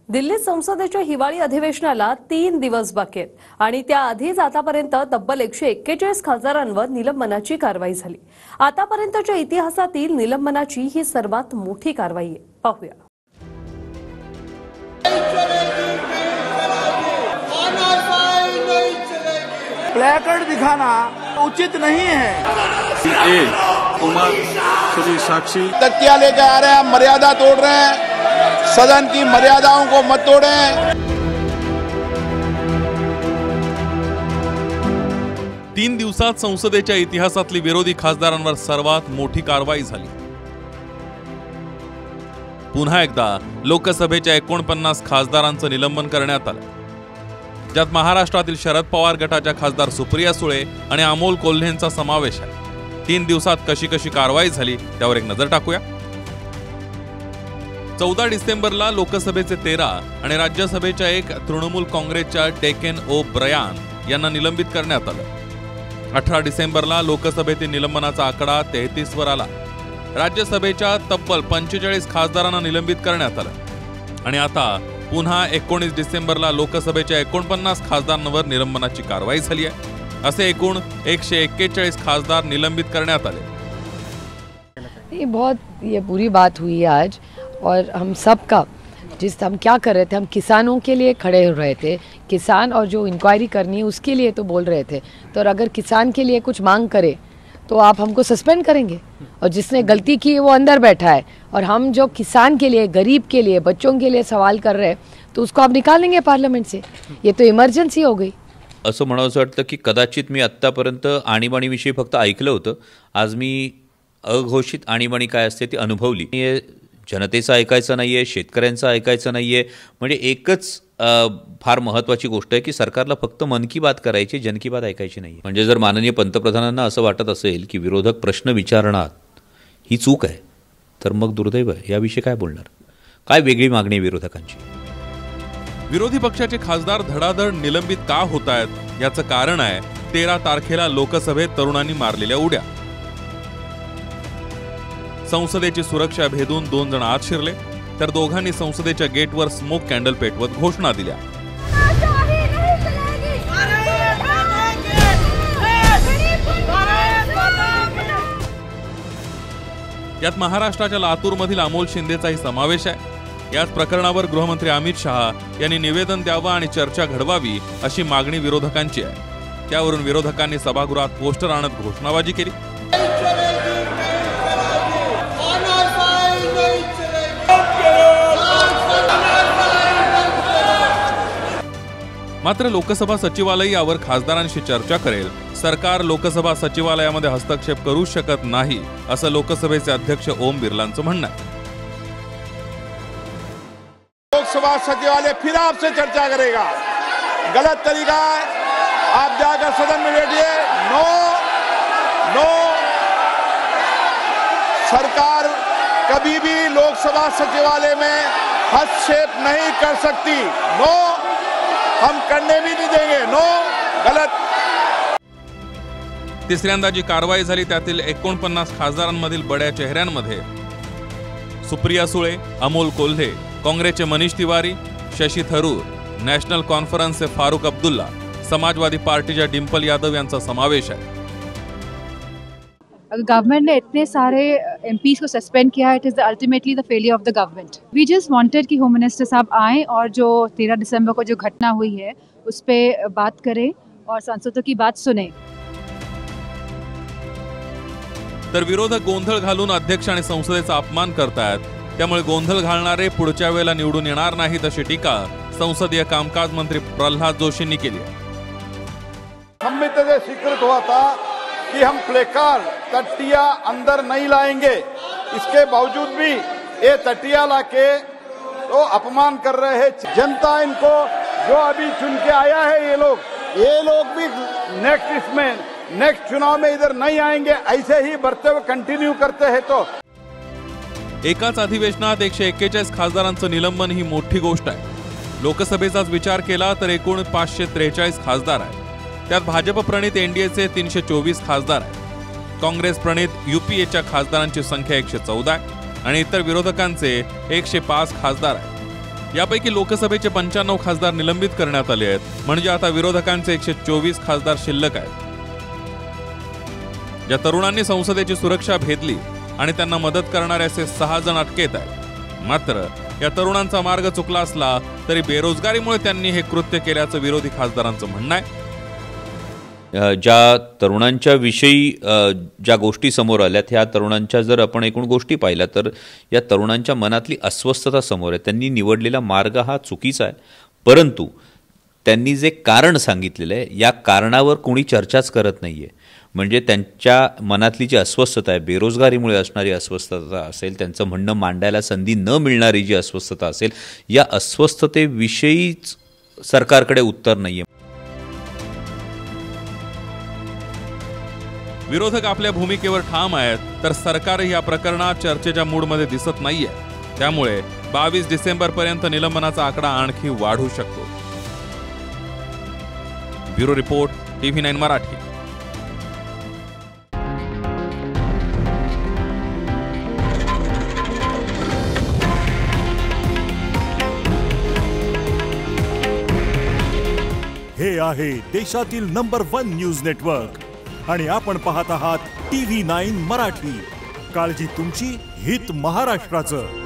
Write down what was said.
दिल्ली संसदेच्या हिवाळी अधिवेशनाला 3 दिवस बाकी आहेत आणि त्याआधीच आतापर्यंत तब्बल 141 खासदारांवर निलंबनाची कारवाई झाली। आतापर्यंतच्या इतिहासातील निलंबनाची ही सर्वात मोठी कारवाई आहे। पाहूया। प्लेकार्ड दिखाना उचित नहीं है। कुमार श्री साक्षी तकिया लेके आ रहे हैं, मर्यादा तोड़ रहे हैं। सदन की मर्यादाओं को मत तोड़ें। 3 दिवसात संसदेच्या इतिहासातली विरोधी खासदारांवर सर्वात मोठी कारवाई झाली। पुन्हा एकदा लोकसभेच्या 49 खासदारांचं निलंबन करण्यात आलं, ज्यात महाराष्ट्रातील शरद पवार गटाच्या खासदार सुप्रिया सुळे आणि अमोल कोल्हेंचा समावेश आहे। 3 दिवसात कशी कारवाई झाली त्यावर एक नजर टाकूया। 14 डिसेंबरला लोकसभेचे 13 आणि राज्यसभेच्या 1 तृणमूल काँग्रेसच्या डेकेन ओ ब्रयान यांना निलंबित करण्यात आलं। 18 डिसेंबरला लोकसभेतील निलंबनाचा आकडा 33 वर आला। राज्यसभेच्या तब्बल 45 खासदारांना निलंबित करण्यात आलं आणि आता पुन्हा 19 डिसेंबरला लोकसभेच्या 49 खासदारांवर निलंबनाची कारवाई झाली आहे। असे एकूण 141 खासदार निलंबित करण्यात आले। ये पूरी बात हुई आज, और हम सब का हम क्या कर रहे थे, हम किसानों के लिए खड़े हो रहे थे। किसान और जो इंक्वायरी करनी है उसके लिए तो बोल रहे थे, तो अगर किसान के लिए कुछ मांग करे तो आप हमको सस्पेंड करेंगे, और जिसने गलती की वो अंदर बैठा है, और हम जो किसान के लिए, गरीब के लिए, बच्चों के लिए सवाल कर रहे हैं तो उसको आप निकालेंगे पार्लियामेंट से। ये तो इमर्जन्सी हो गई। असं म्हणावंसं वाटतं की कदाचित मी आत्तापर्यंत आणीबाणीविषयी फक्त ऐकलं होतं, आज मी अघोषित आणीबाणी काय असते ती अनुभवली। जनतेचं ऐकायचं नाहीये, शेतकऱ्यांचं ऐकायचं नाहीये, म्हणजे एकच फार महत्त्वाची गोष्ट आहे की सरकारला फक्त मन की बात करायची, जन की बात ऐकायची नाही। म्हणजे जर माननीय पंतप्रधानांना असं वाटत असेल की विरोधक प्रश्न विचारणार ही चूक आहे, तर मग दुर्दैव आहे। याविषयी काय बोलणार, काय वेगळी मागणी आहे विरोधकांची? विरोधी पक्षाचे खासदार धडाधड निलंबित का होत आहेत याचं कारण आहे 13 तारखेला लोकसभेत तरुणांनी मारलेल्या उड्या। संसदेची सुरक्षा भेदून 2 जण आत शिरले, तर दोघांनी संसदेच्या गेटवर स्मोक कॅन्डल पेटवत घोषणा दिल्या। यात महाराष्ट्राच्या लातूरमधील अमोल शिंदेचाही समावेश आहे। याच प्रकरणावर गृहमंत्री अमित शहा यांनी निवेदन द्यावं आणि चर्चा घडवावी अशी मागणी विरोधकांची आहे। त्यावरून विरोधकांनी सभागृहात पोस्टर आणत घोषणाबाजी केली। मात्र लोकसभा सचिवालय यावर खासदारांशी चर्चा करेल। सरकार लोकसभा सचिवालयामध्ये हस्तक्षेप करू शकत नाही असं लोकसभेचे अध्यक्ष ओम बिर्लांचं म्हणणं आहे। लोकसभा सचिवालय फिर आपसे चर्चा करेगा, गलत तरीका है। आप जाकर सदन में बैठिए। नो, सरकार कभी भी लोकसभा सचिवालय में हस्तक्षेप नहीं कर सकती। नो, हम करने भी नहीं देंगे। नो, गलत। तिसऱ्यांदा जी कारवाई झाली त्यातील 49 खासदारांमधील बड्या चेहऱ्यांमध्ये सुप्रिया सुळे, अमोल कोल्हे, काँग्रेसचे मनीष तिवारी, शशी थरूर, नॅशनल कॉन्फरन्सचे फारूक अब्दुल्ला, समाजवादी पार्टीच्या डिंपल यादव यांचा समावेश आहे। गवर्नमेंट ने इतने सारे एमपीज को सस्पेंड किया है, it is ultimately the failure of the government. We just wanted कि होम मिनिस्टर साहब आएँ और जो 13 दिसंबर को जो घटना हुई है उस पर बात करें और सांसदों की बात सुने। तर विरोधक गोंधळ घालून अध्यक्ष आणि संसदेचा अपमान करतात, त्यामुळे गोंधळ घालणारे पुढच्या वेळेला निवडून येणार नाहीत अशी टीका संसदीय कामकाज मंत्री प्रल्हाद जोशींनी केली आहे। संमित से स्वीकृत हुआ था कि हम प्लेकार्ड तटिया अंदर नहीं लाएंगे, इसके बावजूद भी ये तटिया लाके तो अपमान कर रहे हैं। जनता इनको जो अभी चुन के आया है, ये लोग भी नेक्स्ट चुनाव में इधर नहीं आएंगे। ऐसे ही बढ़ते हुए कंटिन्यू करते हैं तो एकाच अधिवेशनात 141 खासदारांचं निलंबन ही मोठी गोष्ट आहे। लोकसभेचाच विचार केला तर एकूण 543 खासदार आहेत। त्यात भाजप प्रणित एनडीएचे 324 खासदार आहेत। काँग्रेस प्रणित यूपीएच्या खासदारांची संख्या 114 आहे आणि इतर विरोधकांचे 105 खासदार आहेत। यापैकी लोकसभेचे 95 खासदार निलंबित करण्यात आले आहेत, म्हणजे आता विरोधकांचे 124 खासदार शिल्लक आहेत. ज्या तरुणांनी संसदेची सुरक्षा भेदली आणि त्यांना मदत करणारे असे 6 जण अटकेत आहेत. मात्र या तरुणांचा मार्ग चुकला असला तरी बेरोजगारीमुळे त्यांनी हे कृत्य केल्याचं विरोधी खासदारांचं म्हणणं आहे. ज्या तरुणांच्या विषयी ज्या गोष्टी समोर आल्यात, ह्या तरुणांच्या जर आपण एकूण गोष्टी पाहिल्या तर या तरुणांच्या मनातली अस्वस्थता समोर आहे. त्यांनी निवडलेला मार्ग हा चुकीचा आहे, परंतु त्यांनी जे कारण सांगितलेलं आहे या कारणावर कोणी चर्चाच करत नाही आहे. म्हणजे त्यांच्या मनातली जी अस्वस्थता आहे, बेरोजगारीमुळे असणारी अस्वस्थता असेल, त्यांचं म्हणणं मांडायला संधी न मिळणारी जी अस्वस्थता असेल, या अस्वस्थतेविषयीच सरकारकडे उत्तर नाही आहे. विरोधक आपल्या भूमिकेवर ठाम आहेत, तर सरकारही या प्रकरणात चर्चेच्या मूडमध्ये दिसत नाहीये. त्यामुळे 22 डिसेंबरपर्यंत निलंबनाचा आकडा आणखी वाढू शकतो. Bureau report, TV9 Marathi. हे आहे देशातील नंबर 1 न्यूज नेटवर्क आणि आपण पाहत आहात TV9 मराठी. काळजी तुमची, हित महाराष्ट्राचं.